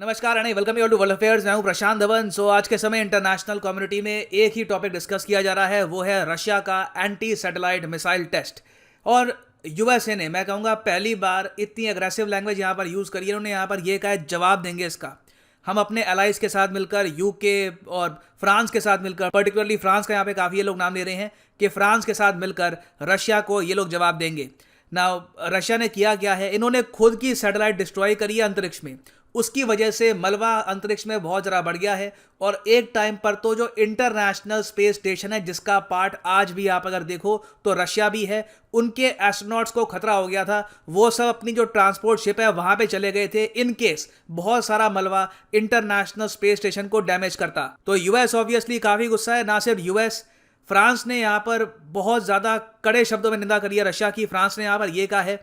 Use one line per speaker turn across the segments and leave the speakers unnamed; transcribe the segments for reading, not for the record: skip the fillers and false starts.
नमस्कार and welcome you to world affairs. मैं हूं प्रशांत धवन। आज के समय इंटरनेशनल कम्युनिटी में एक ही टॉपिक डिस्कस किया जा रहा है, वो है रशिया का एंटी सैटेलाइट मिसाइल टेस्ट। और यूएसए ने, मैं कहूँगा, पहली बार इतनी अग्रेसिव लैंग्वेज यहाँ पर यूज़ करी है। उन्होंने यहाँ पर ये कहा है जवाब देंगे इसका। हम अपने एलाइज के साथ मिलकर, यूके और फ्रांस के साथ मिलकर, पर्टिकुलरली फ्रांस का यहाँ पे काफ़ी ये लोग नाम ले रहे हैं कि फ्रांस के साथ मिलकर रशिया को ये लोग जवाब देंगे। ना रशिया ने किया क्या है, इन्होंने खुद की सैटेलाइट डिस्ट्रॉय करी है अंतरिक्ष में। उसकी वजह से मलबा अंतरिक्ष में बहुत ज़रा बढ़ गया है। और एक टाइम पर तो जो इंटरनेशनल स्पेस स्टेशन है, जिसका पार्ट आज भी आप अगर देखो तो रशिया भी है, उनके एस्ट्रोनॉट्स को खतरा हो गया था। वो सब अपनी जो ट्रांसपोर्ट शिप है वहां पे चले गए थे इन केस बहुत सारा मलबा इंटरनेशनल स्पेस स्टेशन को डैमेज करता। तो यूएस ऑब्वियसली काफ़ी गुस्सा है। ना सिर्फ यूएस, फ्रांस ने यहाँ पर बहुत ज़्यादा कड़े शब्दों में निंदा करी है रशिया की। फ्रांस ने यहाँ पर यह कहा है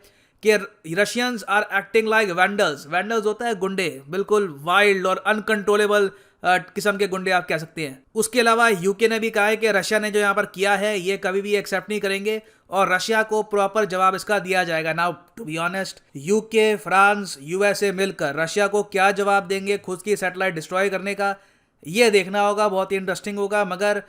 कि Russians are acting like Vandals. Vandals होता है गुंडे, बिल्कुल वाइल्ड और अनकंट्रोलेबल किस्म के गुंडे आप कह सकते हैं। उसके अलावा यूके ने भी कहा है कि रशिया ने जो यहाँ पर किया है ये कभी भी एक्सेप्ट नहीं करेंगे और रशिया को प्रॉपर जवाब इसका दिया जाएगा। Now to be honest, UK, France, USA मिलकर रशिया को क्या जवाब देंगे खुद की सैटेलाइट डिस्ट्रॉय करने का, ये देखना होगा। बहुत ही इंटरेस्टिंग होगा। मगर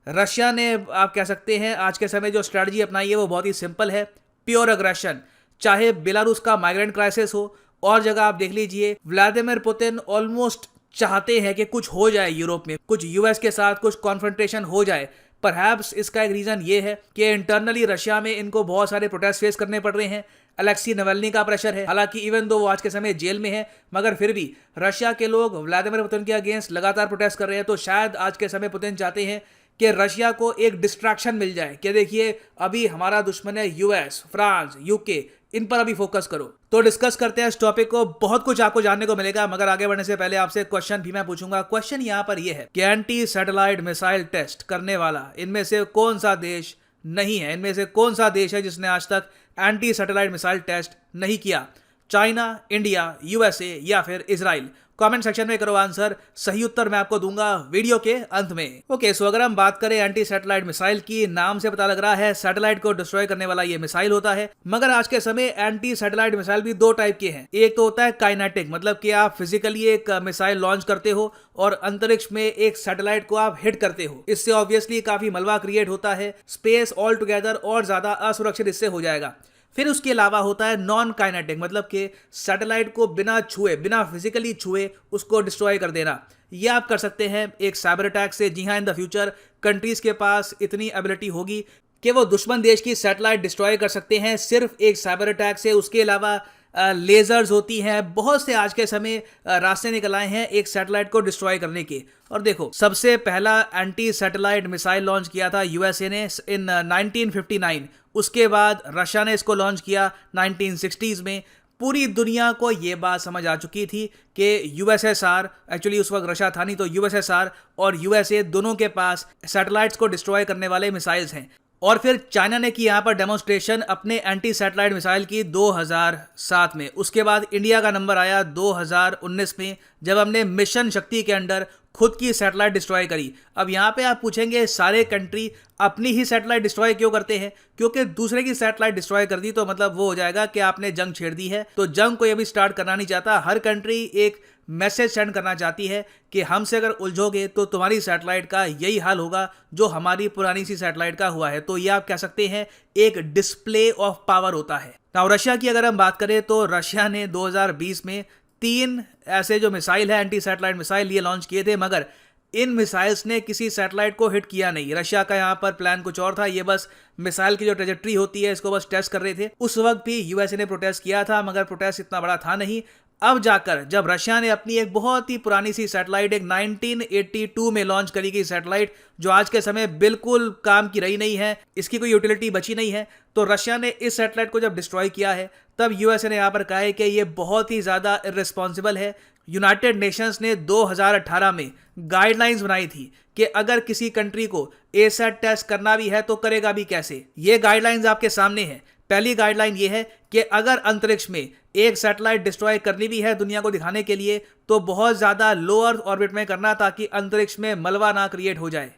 रशिया ने, आप कह सकते हैं, आज के समय जो स्ट्रैटेजी अपनाई है वो बहुत ही सिंपल है, प्योर अग्रेशन। चाहे बेलारूस का माइग्रेंट क्राइसिस हो और जगह आप देख लीजिए, व्लादिमीर पुतिन ऑलमोस्ट चाहते हैं कि कुछ हो जाए यूरोप में, कुछ यूएस के साथ कुछ कॉन्फ्रंटेशन हो जाए। परहैप्स इसका एक रीजन ये है कि इंटरनली रशिया में इनको बहुत सारे प्रोटेस्ट फेस करने पड़ रहे हैं। अलेक्सी नवल्नी का प्रेशर है, हालांकि इवन दो वो आज के समय जेल में है, मगर फिर भी रशिया के लोग व्लादिमीर पुतिन के अगेंस्ट लगातार प्रोटेस्ट कर रहे हैं। तो शायद आज के समय पुतिन चाहते हैं कि रशिया को एक डिस्ट्रैक्शन मिल जाए कि देखिए अभी हमारा दुश्मन है यूएस, फ्रांस, यूके, इन पर अभी फोकस करो। तो डिस्कस करते हैं इस टॉपिक को। बहुत कुछ आपको जानने को मिलेगा, मगर आगे बढ़ने से पहले आपसे क्वेश्चन भी मैं पूछूंगा। क्वेश्चन यहाँ पर यह है कि एंटी सैटेलाइट मिसाइल टेस्ट करने वाला इनमें से कौन सा देश नहीं है? इनमें से कौन सा देश है जिसने आज तक एंटी सैटेलाइट मिसाइल टेस्ट नहीं किया? चाइना, इंडिया, यूएसए या फिर इजराइल? कमेंट सेक्शन में करो आंसर। सही उत्तर मैं आपको दूंगा वीडियो के अंत में। ओके, सो अगर हम बात करें एंटी सैटेलाइट मिसाइल की, नाम से पता लग रहा है सैटेलाइट को डिस्ट्रॉय करने वाला ये मिसाइल होता है। मगर आज के समय एंटी सैटेलाइट मिसाइल भी दो टाइप के हैं। एक तो होता है काइनेटिक, मतलब कि आप फिजिकली एक मिसाइल लॉन्च करते हो और अंतरिक्ष में एक सैटेलाइट को आप हिट करते हो। इससे ऑब्वियसली काफी मलबा क्रिएट होता है, स्पेस ऑल टुगेदर और ज्यादा असुरक्षित इससे हो जाएगा। फिर उसके अलावा होता है नॉन काइनेटिक, मतलब कि सैटेलाइट को बिना छुए, बिना फिजिकली छुए उसको डिस्ट्रॉय कर देना। यह आप कर सकते हैं एक साइबर अटैक से। जी हाँ, इन द फ्यूचर कंट्रीज के पास इतनी एबिलिटी होगी कि वो दुश्मन देश की सैटेलाइट डिस्ट्रॉय कर सकते हैं सिर्फ एक साइबर अटैक से। उसके अलावा लेजर्स होती हैं, बहुत से आज के समय रास्ते निकल आए हैं एक सैटेलाइट को डिस्ट्रॉय करने के। और देखो, सबसे पहला एंटी सैटेलाइट मिसाइल लॉन्च किया था यूएसए ने इन 1959। उसके बाद रशिया ने इसको लॉन्च किया 1960s में। पूरी दुनिया को ये बात समझ आ चुकी थी कि यूएसएसआर, एक्चुअली उस वक्त रशिया था नहीं, तो यूएसएसआर और यूएसए दोनों के पास सैटेलाइट्स को डिस्ट्रॉय करने वाले मिसाइल्स हैं। और फिर चाइना ने की यहाँ पर डेमोन्स्ट्रेशन अपने एंटी सैटेलाइट मिसाइल की 2007 में। उसके बाद इंडिया का नंबर आया 2019 में, जब हमने मिशन शक्ति के अंडर खुद की सैटेलाइट डिस्ट्रॉय करी। अब यहाँ पे आप पूछेंगे सारे कंट्री अपनी ही सैटेलाइट डिस्ट्रॉय क्यों करते हैं? क्योंकि दूसरे की सैटेलाइट डिस्ट्रॉय कर दी तो मतलब वो हो जाएगा कि आपने जंग छेड़ दी है। तो जंग कोई अभी स्टार्ट करना नहीं चाहता। हर कंट्री एक मैसेज सेंड करना चाहती है कि हमसे अगर उलझोगे तो तुम्हारी सैटेलाइट का यही हाल होगा जो हमारी पुरानी सी सैटेलाइट का हुआ है। तो ये आप कह सकते हैं एक डिस्प्ले ऑफ पावर होता है। नाउ रशिया की अगर हम बात करें तो रशिया ने 2020 में 3 ऐसे जो मिसाइल है एंटी सैटेलाइट मिसाइल ये लॉन्च किए थे, मगर इन मिसाइल्स ने किसी सैटेलाइट को हिट किया नहीं। रशिया का यहाँ पर प्लान कुछ और था, ये बस मिसाइल की जो ट्रेजेक्ट्री होती है इसको बस टेस्ट कर रहे थे। उस वक्त भी यूएसए ने प्रोटेस्ट किया था, मगर प्रोटेस्ट इतना बड़ा था नहीं। अब जाकर जब रशिया ने अपनी एक बहुत ही पुरानी सी सैटेलाइट, एक 1982 में लॉन्च करी गई सैटेलाइट जो आज के समय बिल्कुल काम की रही नहीं है, इसकी कोई यूटिलिटी बची नहीं है, तो रशिया ने इस सैटेलाइट को जब डिस्ट्रॉय किया है तब यूएसए ने यहाँ पर कहा है कि ये बहुत ही ज़्यादा इर्रेस्पॉन्सिबल है। यूनाइटेड नेशंस ने 2018 में गाइडलाइंस बनाई थी कि अगर किसी कंट्री को एसैट टेस्ट करना भी है तो करेगा भी कैसे। ये गाइडलाइंस आपके सामने है। पहली गाइडलाइन ये है कि अगर अंतरिक्ष में एक सैटेलाइट डिस्ट्रॉय करनी भी है दुनिया को दिखाने के लिए तो बहुत ज़्यादा लो अर्थ ऑर्बिट में करना, ताकि अंतरिक्ष में मलबा ना क्रिएट हो जाए।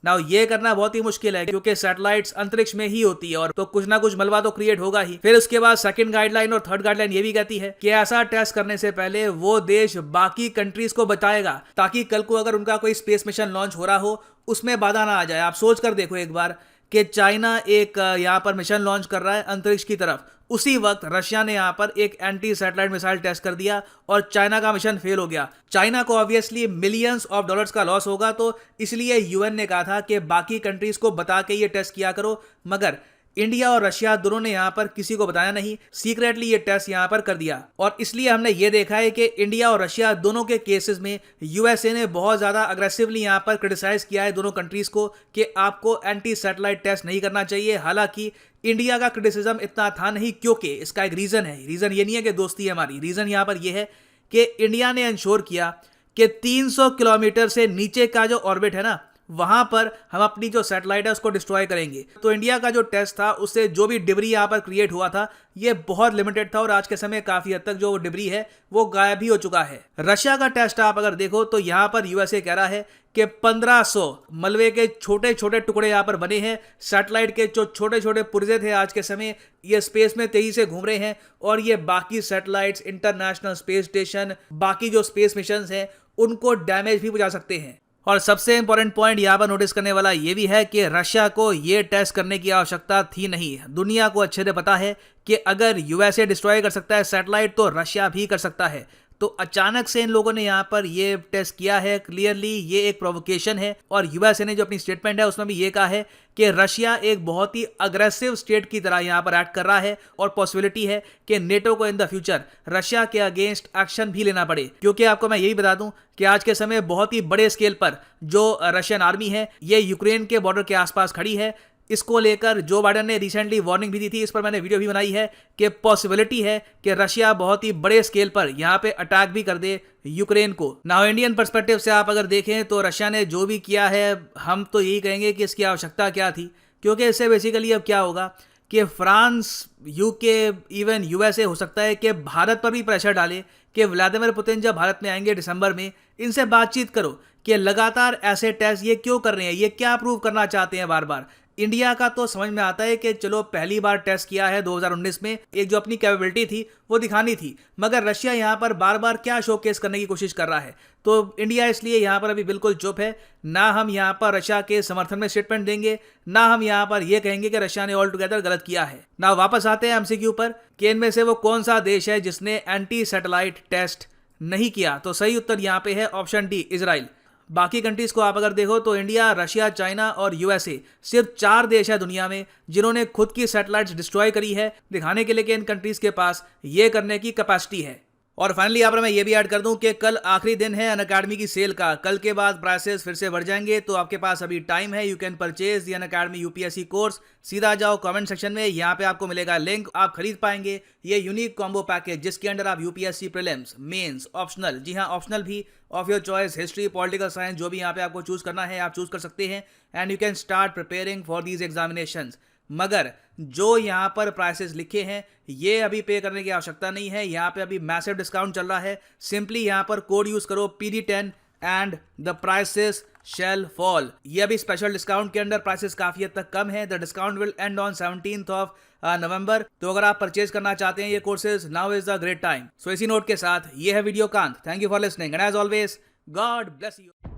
नाउ ये करना बहुत ही मुश्किल है क्योंकि सैटेलाइट्स अंतरिक्ष में ही होती है और तो कुछ ना कुछ मलबा तो क्रिएट होगा ही। फिर उसके बाद सेकंड गाइडलाइन और थर्ड गाइडलाइन ये भी कहती है कि ऐसा टेस्ट करने से पहले वो देश बाकी कंट्रीज को बताएगा ताकि कल को अगर उनका कोई स्पेस मिशन लॉन्च हो रहा हो उसमें बाधा ना आ जाए। आप सोच कर देखो एक बार कि चाइना एक यहाँ पर मिशन लॉन्च कर रहा है अंतरिक्ष की तरफ, उसी वक्त रशिया ने यहाँ पर एक एंटी सैटेलाइट मिसाइल टेस्ट कर दिया और चाइना का मिशन फेल हो गया। चाइना को ऑब्वियसली मिलियंस ऑफ डॉलर्स का लॉस होगा, तो इसलिए यूएन ने कहा था कि बाकी कंट्रीज को बता के ये टेस्ट किया करो, मगर इंडिया और रशिया दोनों ने यहाँ पर किसी को बताया नहीं, सीक्रेटली ये टेस्ट यहाँ पर कर दिया। और इसलिए हमने ये देखा है कि इंडिया और रशिया दोनों के केसेस में यूएसए ने बहुत ज़्यादा अग्रेसिवली यहाँ पर क्रिटिसाइज किया है दोनों कंट्रीज को कि आपको एंटी सैटेलाइट टेस्ट नहीं करना चाहिए। हालांकि इंडिया का क्रिटिसिज्म इतना था नहीं, क्योंकि इसका एक रीज़न है। रीज़न ये नहीं है कि दोस्ती है हमारी, रीज़न यहाँ पर यह है कि इंडिया ने इंश्योर किया कि 300 किलोमीटर से नीचे का जो ऑर्बिट है ना, वहां पर हम अपनी जो सैटेलाइट है उसको डिस्ट्रॉय करेंगे। तो इंडिया का जो टेस्ट था उससे जो भी डिब्री यहाँ पर क्रिएट हुआ था ये बहुत लिमिटेड था और आज के समय काफी हद तक जो डिब्री है वो गायब भी हो चुका है। रशिया का टेस्ट आप अगर देखो तो यहाँ पर यूएसए कह रहा है कि 1500 मलबे के छोटे छोटे टुकड़े यहाँ पर बने हैं। सैटेलाइट के जो छोटे छोटे पुर्जे थे आज के समय ये स्पेस में तेजी से घूम रहे हैं और ये बाकी सैटेलाइट्स, इंटरनेशनल स्पेस स्टेशन, बाकी जो स्पेस मिशन हैं उनको डैमेज भी पहुंचा सकते हैं। और सबसे इंपॉर्टेंट पॉइंट यहाँ पर नोटिस करने वाला ये भी है कि रशिया को ये टेस्ट करने की आवश्यकता थी नहीं। दुनिया को अच्छे से पता है कि अगर यूएसए डिस्ट्रॉय कर सकता है सैटेलाइट तो रशिया भी कर सकता है। तो अचानक से इन लोगों ने यहाँ पर ये टेस्ट किया है। क्लियरली ये एक प्रोवोकेशन है और यूएसए ने जो अपनी स्टेटमेंट है उसमें भी ये कहा है कि रशिया एक बहुत ही अग्रेसिव स्टेट की तरह यहाँ पर एक्ट कर रहा है और पॉसिबिलिटी है कि नेटो को इन द फ्यूचर रशिया के अगेंस्ट एक्शन भी लेना पड़े। क्योंकि आपको मैं यही बता दूं कि आज के समय बहुत ही बड़े स्केल पर जो रशियन आर्मी है ये यूक्रेन के बॉर्डर के आसपास खड़ी है। इसको लेकर जो बाइडेन ने रिसेंटली वार्निंग भी दी थी, इस पर मैंने वीडियो भी बनाई है कि पॉसिबिलिटी है कि रशिया बहुत ही बड़े स्केल पर यहाँ पे अटैक भी कर दे यूक्रेन को। नाउ इंडियन पर्सपेक्टिव से आप अगर देखें तो रशिया ने जो भी किया है हम तो यही कहेंगे कि इसकी आवश्यकता क्या थी, क्योंकि इससे बेसिकली अब क्या होगा कि फ्रांस, यूके, इवन यूएसए हो सकता है कि भारत पर भी प्रेशर डाले कि व्लादिमीर पुतिन जब भारत में आएंगे दिसंबर में, इनसे बातचीत करो कि लगातार ऐसे टेस्ट ये क्यों कर रहे हैं, ये क्या प्रूव करना चाहते हैं बार बार। इंडिया का तो समझ में आता है कि चलो पहली बार टेस्ट किया है 2019 में, एक जो अपनी कैपेबिलिटी थी वो दिखानी थी, मगर रशिया यहाँ पर बार बार क्या शोकेस करने की कोशिश कर रहा है। तो इंडिया इसलिए यहाँ पर अभी बिल्कुल चुप है। ना हम यहाँ पर रशिया के समर्थन में स्टेटमेंट देंगे, ना हम यहाँ पर ये कहेंगे कि रशिया ने ऑल टुगेदर गलत किया है। ना वापस आते हैं एमसीक्यू पर कि इनमें से वो कौन सा देश है जिसने एंटी सैटेलाइट टेस्ट नहीं किया। तो सही उत्तर यहाँ पे है ऑप्शन डी, इजराइल। बाकी कंट्रीज को आप अगर देखो तो इंडिया, रशिया, चाइना और यूएसए सिर्फ 4 देश है दुनिया में जिन्होंने खुद की सैटेलाइट्स डिस्ट्रॉय करी है, दिखाने के लिए कि इन कंट्रीज के पास ये करने की कैपेसिटी है। और फाइनली यहाँ पर मैं ये भी ऐड कर दूं कि कल आखिरी दिन है अनअकैडमी की सेल का। कल के बाद प्राइसेस फिर से बढ़ जाएंगे, तो आपके पास अभी टाइम है। You can purchase the Unacademy UPSC course. सीधा जाओ कमेंट सेक्शन में, यहाँ पे आपको मिलेगा लिंक, आप खरीद पाएंगे ये यूनिक कॉम्बो पैकेज जिसके अंडर आप यूपीएससी प्रीलिम्स, मेंस, ऑप्शनल, जी हाँ ऑप्शनल भी of your choice, history, political science, जो भी यहाँ पे आपको चूज करना है आप चूज कर सकते हैं and you can start preparing for these examinations. मगर जो यहाँ पर प्राइसेस लिखे हैं ये अभी पे करने की आवश्यकता नहीं है। यहाँ पे अभी मैसिव डिस्काउंट चल रहा है। सिंपली यहाँ पर कोड यूज करो PD10 and the prices shall fall. ये अभी स्पेशल डिस्काउंट के अंडर प्राइसेस काफी हद तक कम है। The discount will end on 17th of November. तो अगर आप परचेज करना चाहते हैं ये courses, now is the great time. So इसी नोट के साथ ये है वीडियो कांत। Thank you for listening and as always God bless you.